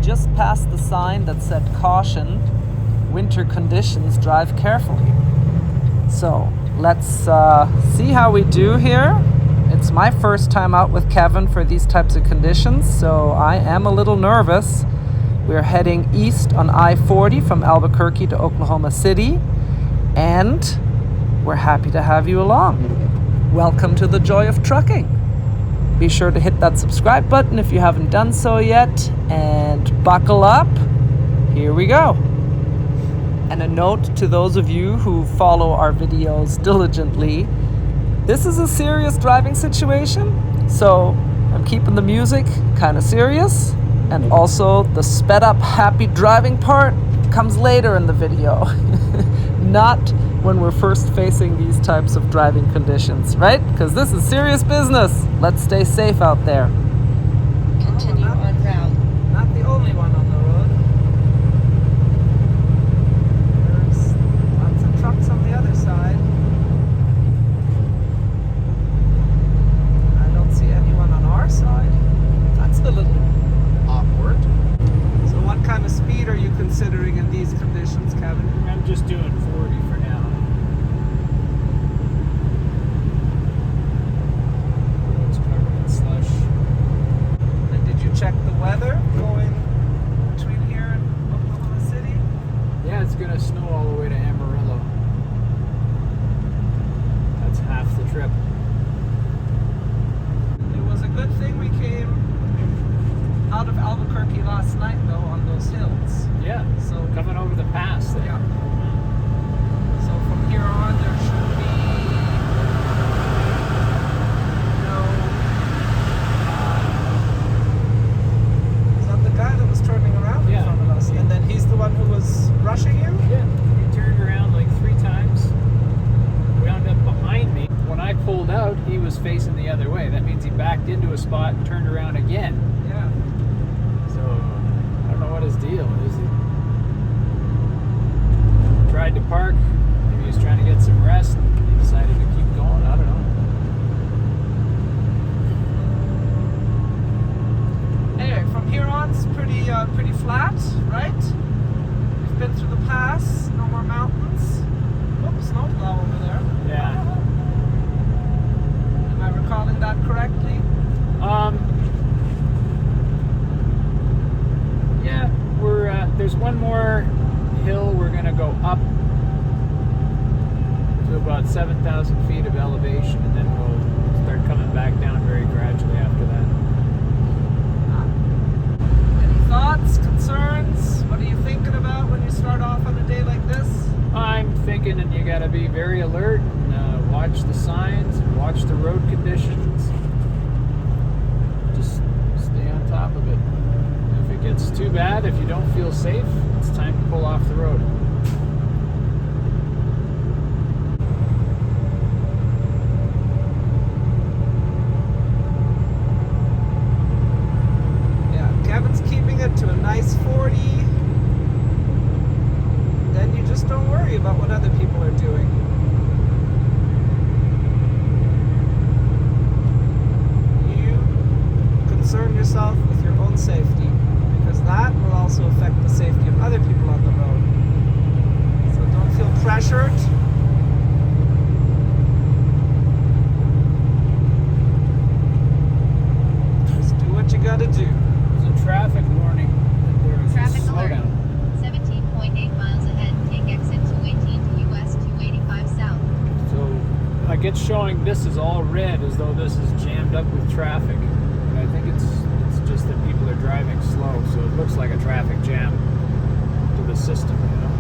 just passed the sign that said caution, winter conditions, drive carefully. So let's see how we do here. It's my first time out with Kevin for these types of conditions, so I am a little nervous. We're heading east on I-40 from Albuquerque to Oklahoma City, and we're happy to have you along. Welcome to the joy of trucking. Be sure to hit that subscribe button if you haven't done so yet, and buckle up. Here we go. And a note to those of you who follow our videos diligently, this is a serious driving situation, so I'm keeping the music kind of serious, and also the sped up happy driving part comes later in the video, not when we're first facing these types of driving conditions, right? Because this is serious business. Let's stay safe out there. Continue on route. Not the only one on the road. There's lots of trucks on the other side. I don't see anyone on our side. That's a little awkward. So what kind of speed are you considering in these conditions, Kevin? I'm just doing 40 for now. Road's covered in slush. And did you check the weather going between here and Oklahoma City? Yeah, it's gonna snow all the way to Amarillo. That's half the trip. It was a good thing we came out of Albuquerque last night, though, on those hills. Yeah, So coming over the pass there. yeah. So from here on, there should be no. Is that the guy that was turning around in Yeah. front of us? And then he's the one who was rushing you? Yeah, he turned around like 3 times, wound up behind me. When I pulled out, he was facing the other way. That means he backed into a spot and turned around again. Yeah. So, I don't know what his deal is. He tried to park, maybe he was trying to get some rest, and he decided to keep going. I don't know. Anyway, from here on, it's pretty flat, right? We've been through the pass, no more mountains. Oops, snowplow over there. Yeah. Am I recalling that correctly? Yeah, there's one more hill we're gonna go up to about 7,000 feet of elevation, and then we'll start coming back down very gradually after that. Any thoughts, concerns? What are you thinking about when you start off on a day like this? I'm thinking that you gotta be very alert and watch the signs and watch the road conditions. Just stay on top of it. If it gets too bad, if you don't feel safe, it's time to pull off the road. Yeah, Kevin's keeping it to a nice 40. Then you just don't worry about what other people are doing. You concern yourself with your own safety, because that will also affect the safety of other people on the road. So don't feel pressured. Just do what you gotta do. There's a traffic warning that there is Traffic a alert. slowdown. 17.8 miles ahead. Take exit 218 to US 285 south. So like it's showing this is all red as though this is jammed up with traffic. But I think it's just that people are driving slow, so it looks like a traffic jam to the system, you know.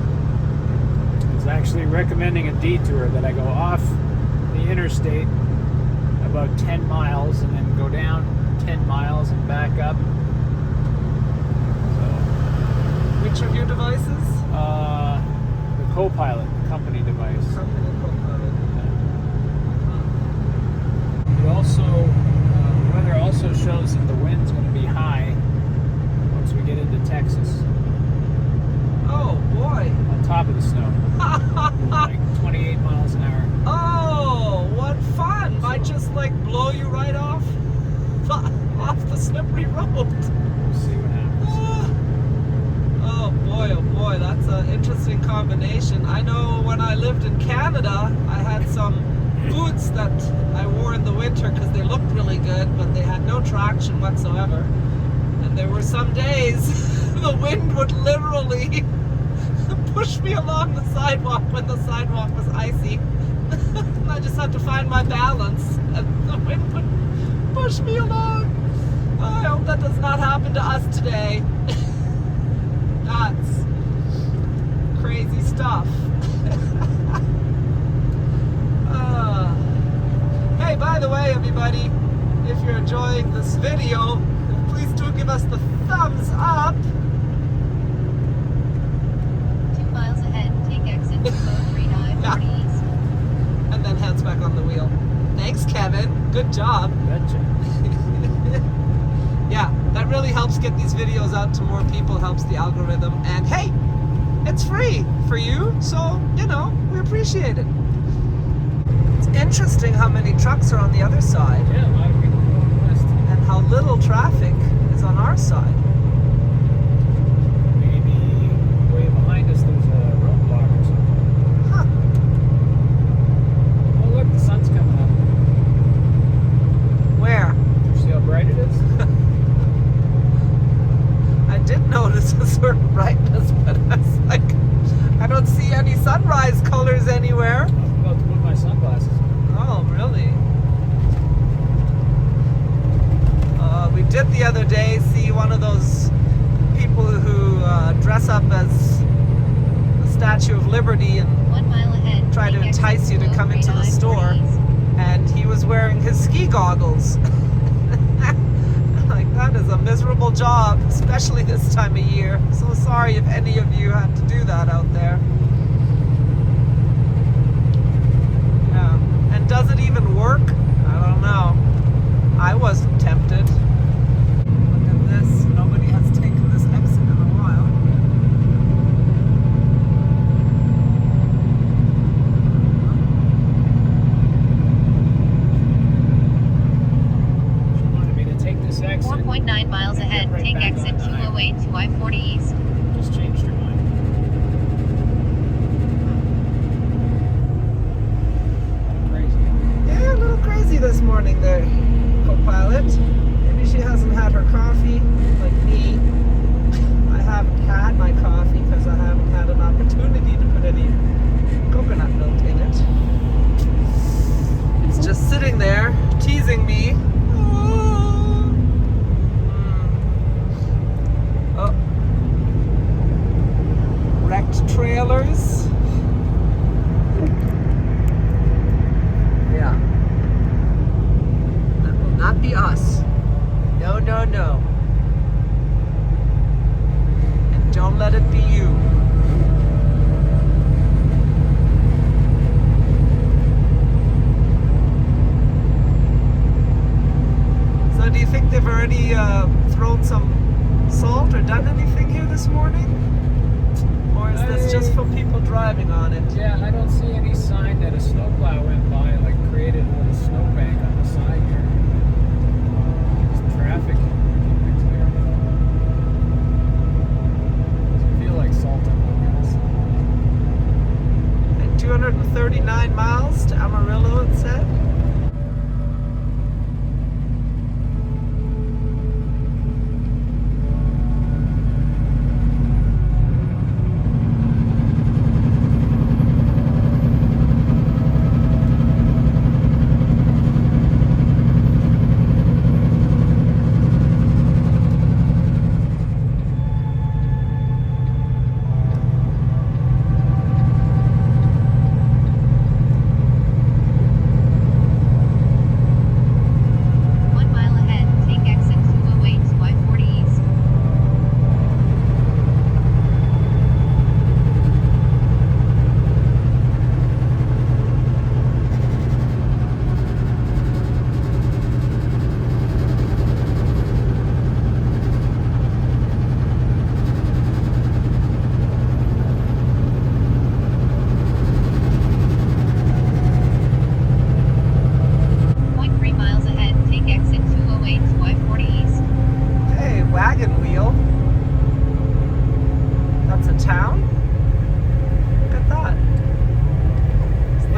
It's actually recommending a detour that I go off the interstate about 10 miles and then go down 10 miles and back up. Which of your devices? The co-pilot, the company device. Company co-pilot. It also, the weather also shows that the wind's going to be high once we get into Texas. Oh boy! On top of the snow. Like 28 miles an hour. Oh, what fun! Might just like blow you right off the slippery road. We'll see what happens. combination. I know when I lived in Canada, I had some boots that I wore in the winter because they looked really good, but they had no traction whatsoever. And there were some days the wind would literally push me along the sidewalk when the sidewalk was icy. And I just had to find my balance, and the wind would push me along. I hope that does not happen to us today. That's crazy stuff. Hey, by the way, everybody, if you're enjoying this video, please do give us the thumbs up. 2 miles ahead, take exit 203 I-40 east. And then hands back on the wheel. Thanks, Kevin. Good job. Betcha. Yeah, that really helps get these videos out to more people, helps the algorithm. And hey, it's free for you, so, you know, we appreciate it. It's interesting how many trucks are on the other side Yeah, a lot of people going west. and how little traffic is on our side. Maybe way behind us there's a roadblock or something. Huh. Oh look, the sun's coming up. Where? You see how bright it is? I did notice a certain brightness, but I was like, I don't see any sunrise colors anywhere. I'm about to put my sunglasses on. Oh, really? We did the other day see one of those people who dress up as the Statue of Liberty and 1 mile ahead, try to take exit entice you to come into the 203 store. I-40 east. And he was wearing his ski goggles. Like, that is a miserable job, especially this time of year. So sorry if any of you had to do that out there. Yeah. And does it even work? I don't know. I wasn't tempted. Look at this. Nobody has taken this exit in a while. She wanted me to take this exit. 4.9 miles ahead, Right take back exit on the 208 to I-40 east. Just changed her mind. Crazy. Yeah, a little crazy this morning there, co-pilot. Maybe she hasn't had her coffee like me. I haven't had my coffee because I haven't had an opportunity to put any coconut milk in it. It's just sitting there, teasing me. Oh. Wrecked trailers. Yeah. That will not be us. No, no, no. And don't let it be you. So do you think they've already thrown some salt or done anything here this morning? Or is this just for people driving on it? Yeah, I don't see any sign that a snowplow went by, like created a little snowbank on the side here. Just traffic keeping it clear. Doesn't feel like salt on the wheels. And 239 miles to Amarillo, it said.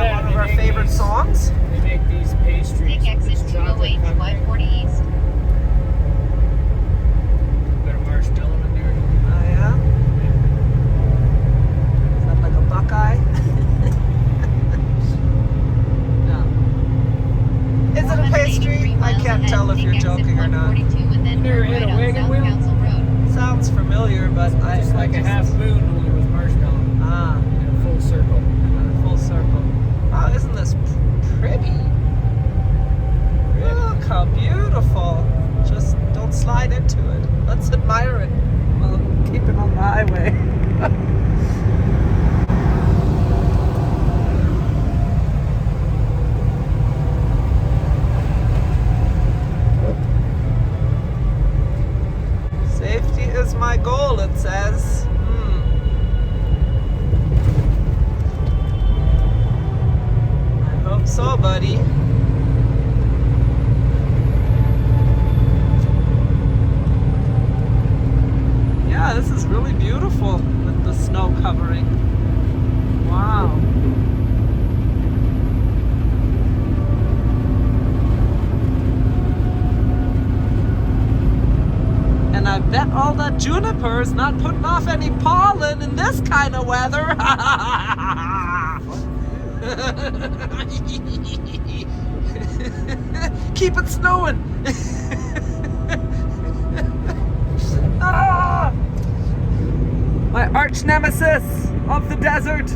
Yeah, one of they our make favorite these- songs. They make these pastries. Take exit with this chocolate 208 to covering. I-40 East. Bit of marshmallow in there. Oh yeah? Is that like a Buckeye? No. Is it a pastry? 183 I miles can't ahead, tell if take you're exit joking or not. 142 and then You never turn hit a right on wagon South wheel? Council Road. Sounds familiar, but Just like a just- half moon, only with marshmallow Ah, in a full circle. full circle. Oh, isn't this pretty? Look how beautiful. Just don't slide into it. Let's admire it while keeping on the highway. Safety is my goal, it says. I hope so, buddy. Yeah, this is really beautiful with the snow covering. Wow. And I bet all that juniper is not putting off any pollen in this kind of weather. Keep it snowing. Ah! My arch nemesis of the desert.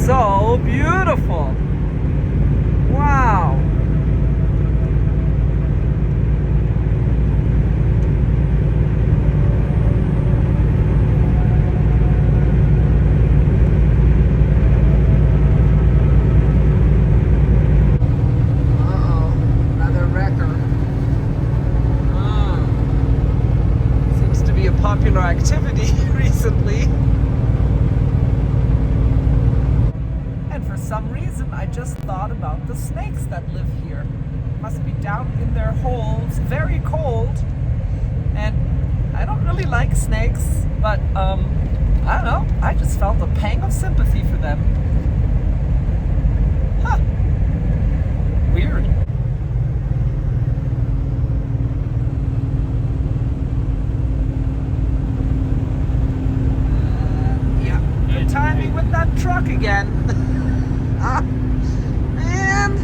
So beautiful. Wow. Uh-oh, another wrecker. Seems to be a popular activity recently. And for some reason, I just thought about the snakes that live here. Must be down in their holes, very cold. And I don't really like snakes, but I don't know. I just felt a pang of sympathy for them. Huh. Weird. Yeah, good timing with that truck again. Ah, man.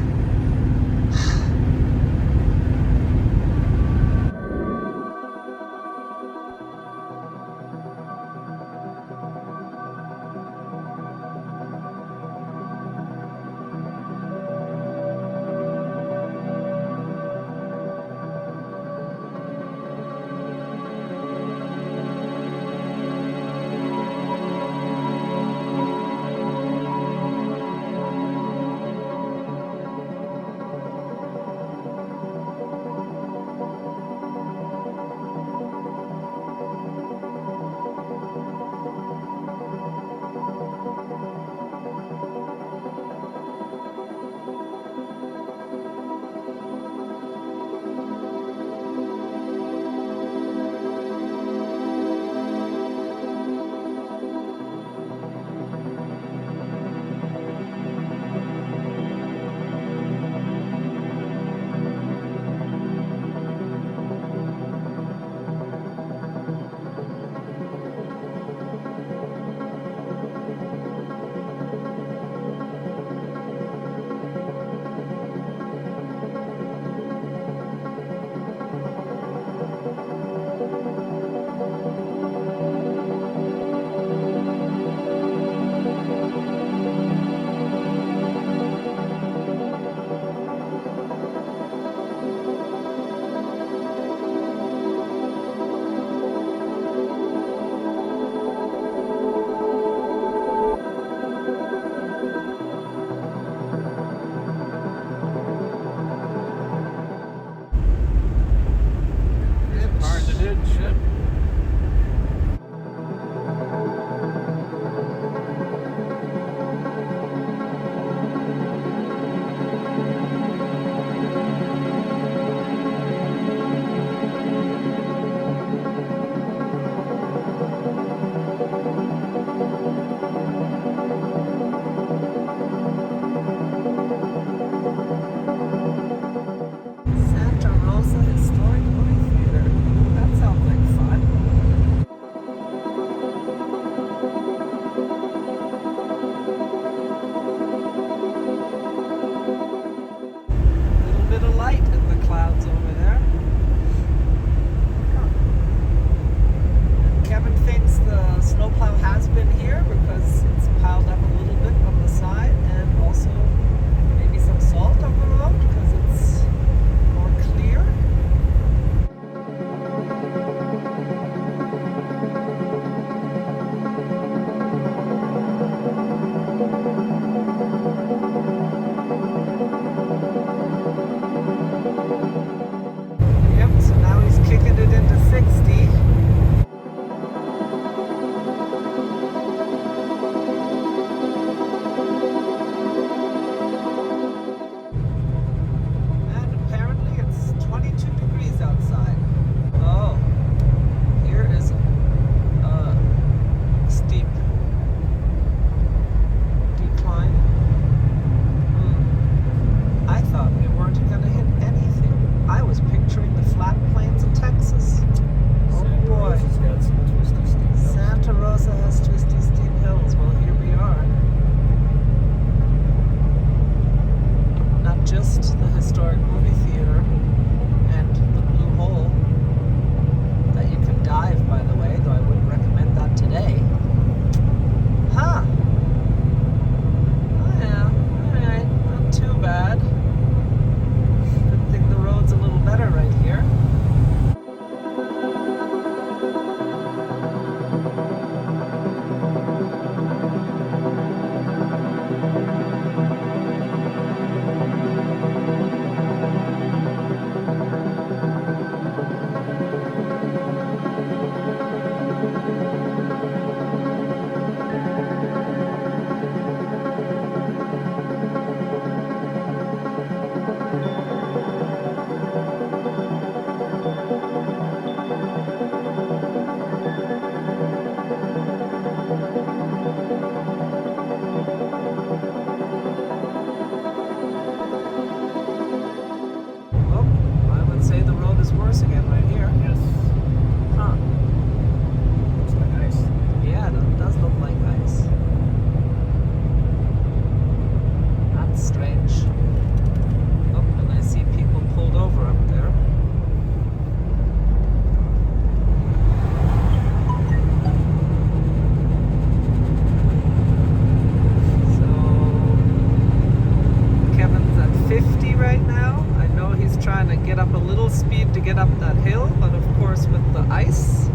course, with the ice,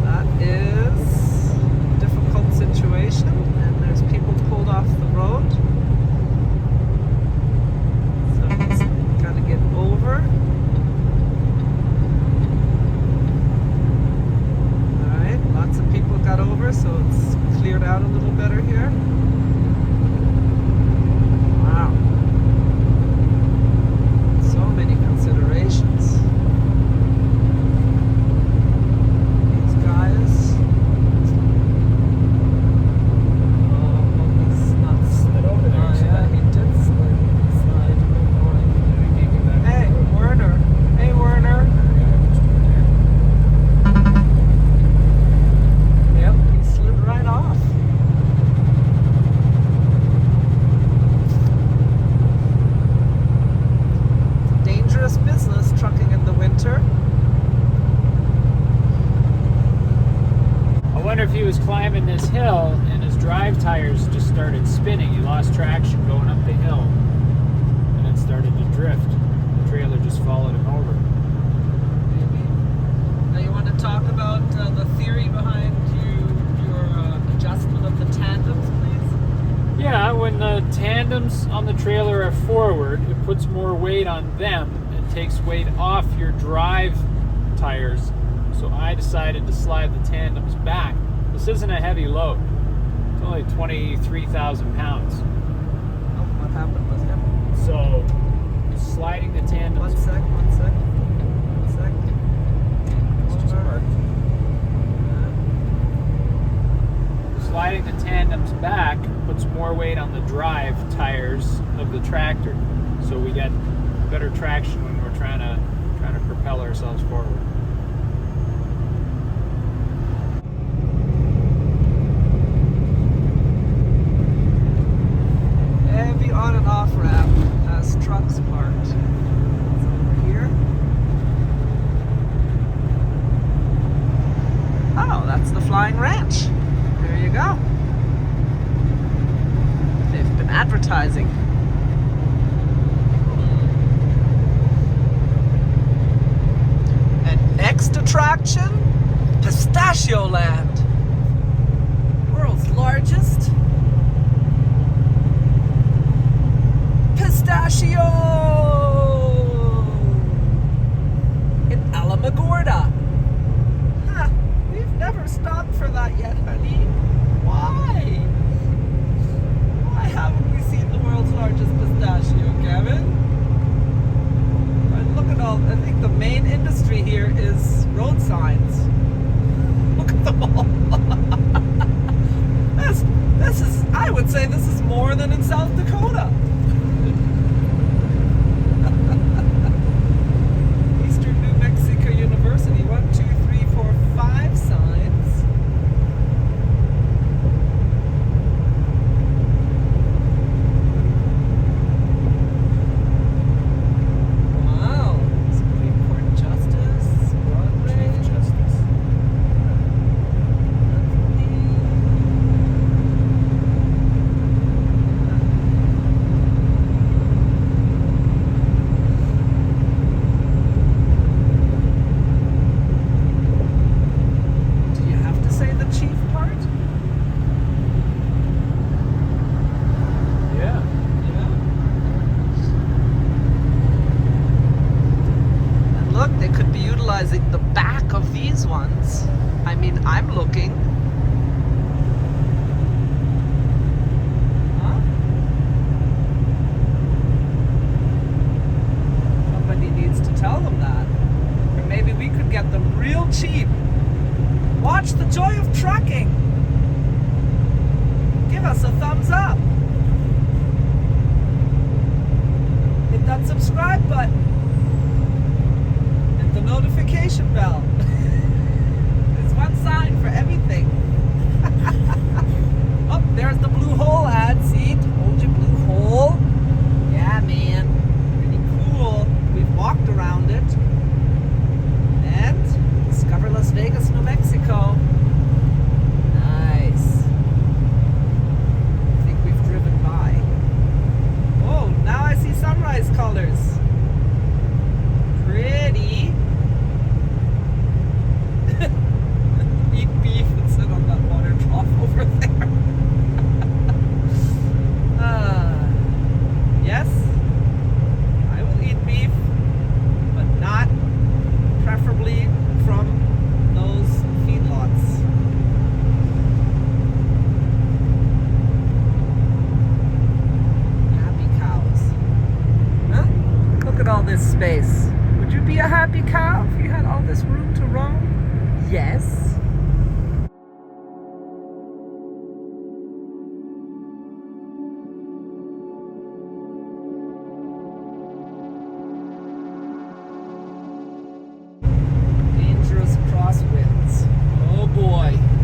that is a difficult situation, and there's people pulled off the road. So it's gotta get over. Alright, lots of people got over, so it's cleared out a little better here. Wow. So many considerations. These guys. Oh, he's not slid over there. Oh, yeah, he did slide. Hey, Werner. Hey, Werner. Yep, he slid right off. Dangerous business, trucking in the winter. I wonder if he was climbing this hill and his drive tires just started spinning. He lost traction going up the hill and it started to drift. The trailer just followed him over. Maybe. Now you want to talk about the theory behind your adjustment of the tandems, please? Yeah, when the tandems on the trailer are forward, it puts more weight on them and takes weight off your drive tires. So I decided to slide the tandems back. This isn't a heavy load. It's only 23,000 pounds. Oh, what happened with him? So sliding the tandems. One sec. Over. Sliding the tandems back puts more weight on the drive tires of the tractor. So we get better traction when we're trying to propel ourselves forward. Heavy on and off ramp as trucks parked. It's over here. Oh, that's the Flying Ranch. There you go. They've been advertising. And next attraction, Pistachio Land. World's largest pistachio in Alamogordo. Huh, we've never stopped for that yet, honey. Why? Why haven't we seen the world's largest pistachio, Kevin? And look at all, I think the main industry here is road signs. Look at them all. This is, I would say this is more than in South Dakota. Eastern New Mexico University, 1, 2, 3, 4, 5 signs. Wow. Supreme Court Justice, Broadway. Chief Justice. Do you have to say the chief part? Yeah. Yeah. And look, they could be utilizing the back of these ones. I mean, I'm looking. Huh? Somebody needs to tell them that. Or maybe we could get them real cheap. Watch the joy of trucking. Give us a thumbs up. Hit that subscribe button. Hit the notification bell. There's one sign for everything. Oh, there's the blue hole ad. See? Told you, blue hole. Yeah, man. Pretty cool. We've walked around it. And discover Las Vegas, New Mexico. Nice. I think we've driven by. Oh, now I see sunrise colors. Pretty. this space? Would you be a happy cow if you had all this room to roam? Yes. Dangerous crosswinds. Oh boy.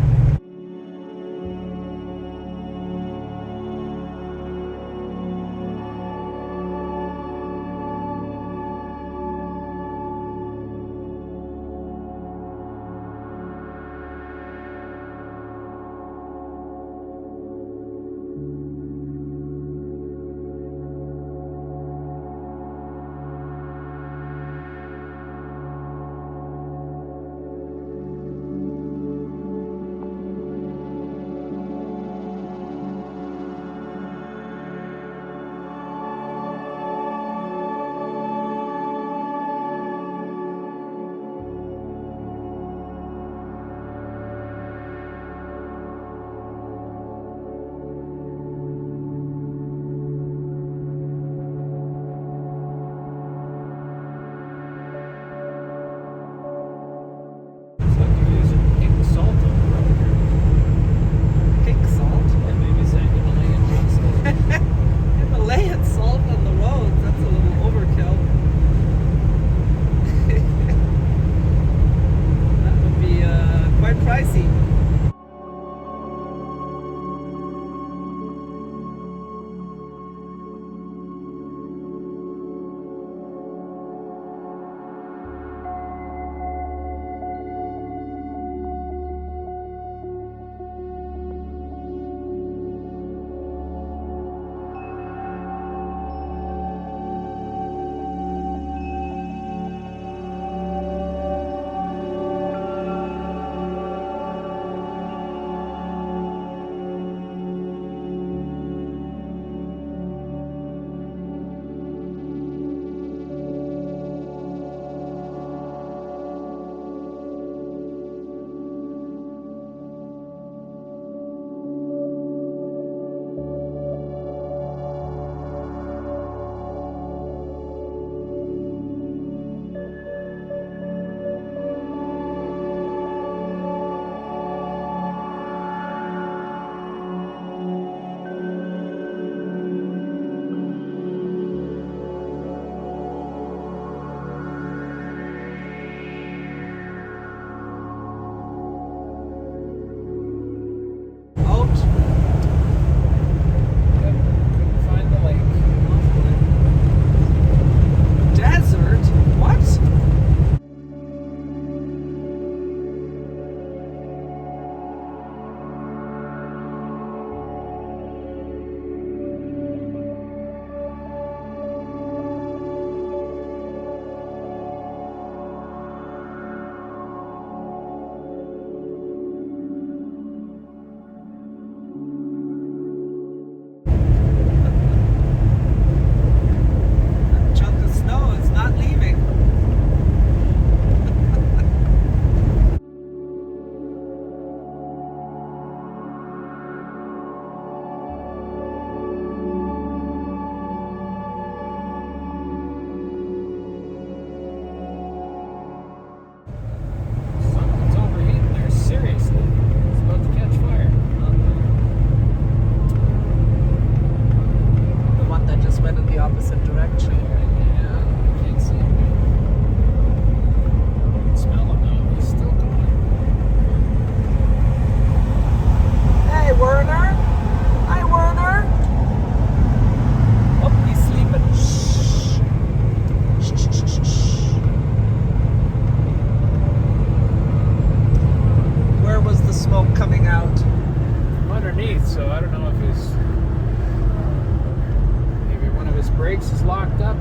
brakes is locked up.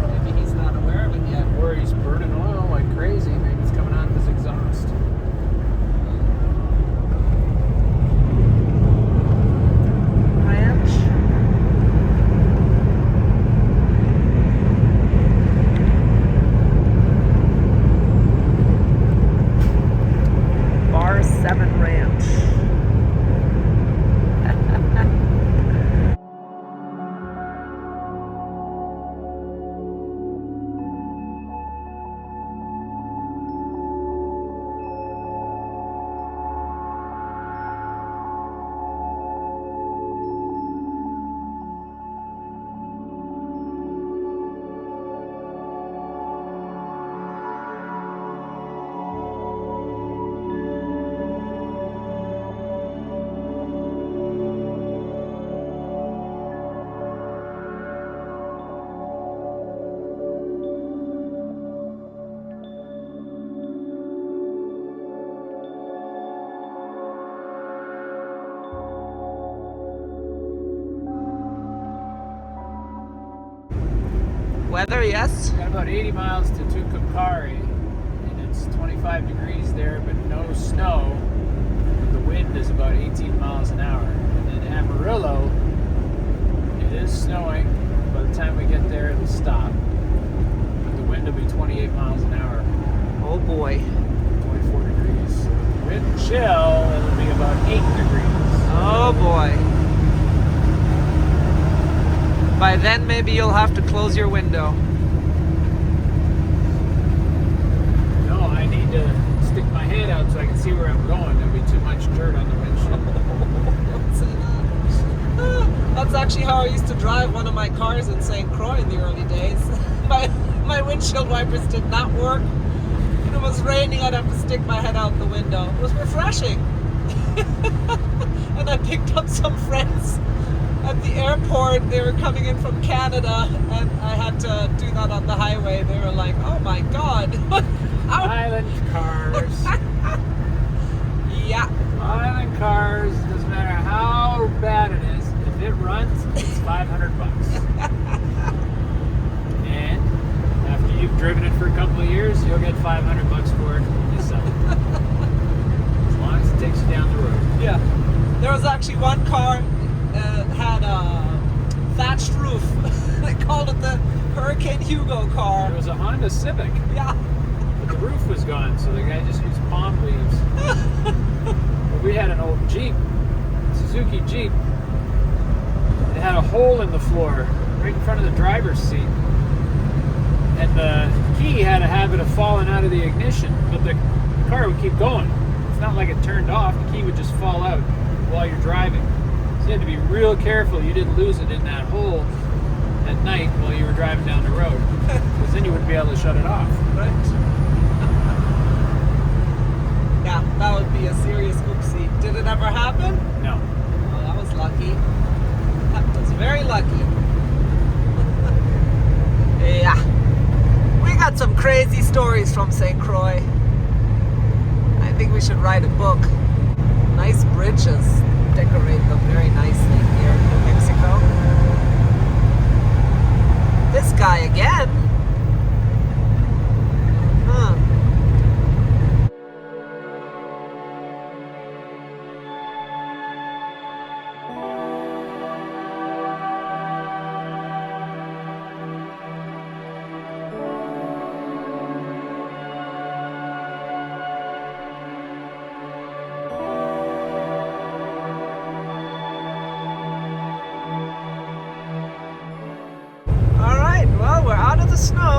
Maybe he's not aware of it yet. Or he's burning oil like crazy. Maybe it's coming out of his exhaust. Bar 7 Ranch. weather, yes? Got about 80 miles to Tucumcari, and it's 25 degrees there, but no snow. The wind is about 18 miles an hour. And then Amarillo, it is snowing. By the time we get there, it'll stop. But the wind will be 28 miles an hour. Oh boy. 24 degrees. So wind chill, it'll be about 8 degrees. Oh boy. By then, maybe you'll have to close your window. No, I need to stick my head out so I can see where I'm going. There'll be too much dirt on the windshield. Don't say that. That's actually how I used to drive one of my cars in St. Croix in the early days. My windshield wipers did not work. When it was raining, I'd have to stick my head out the window. It was refreshing. And I picked up some friends at the airport. They were coming in from Canada, and I had to do that on the highway. They were like, oh my god. Island cars. Yeah. Island cars, doesn't matter how bad it is, if it runs, it's $500. And after you've driven it for a couple of years, you'll get $500 for it when you sell it. As long as it takes you down the road. Yeah. There was actually one car had a thatched roof. They called it the Hurricane Hugo car. It was a Honda Civic, Yeah. but the roof was gone, so the guy just used palm leaves. But we had an old Jeep, Suzuki Jeep. It had a hole in the floor right in front of the driver's seat. And the key had a habit of falling out of the ignition, but the car would keep going. It's not like it turned off, the key would just fall out while you're driving. So you had to be real careful you didn't lose it in that hole at night while you were driving down the road, because then you wouldn't be able to shut it off. Right. Yeah, that would be a serious oopsie. Did it ever happen? No. Oh, that was lucky. That was very lucky. Yeah. We got some crazy stories from St. Croix. I think we should write a book. Nice bridges. Decorate them very nicely here in New Mexico. This guy again? Huh. Well, we're out of the snow.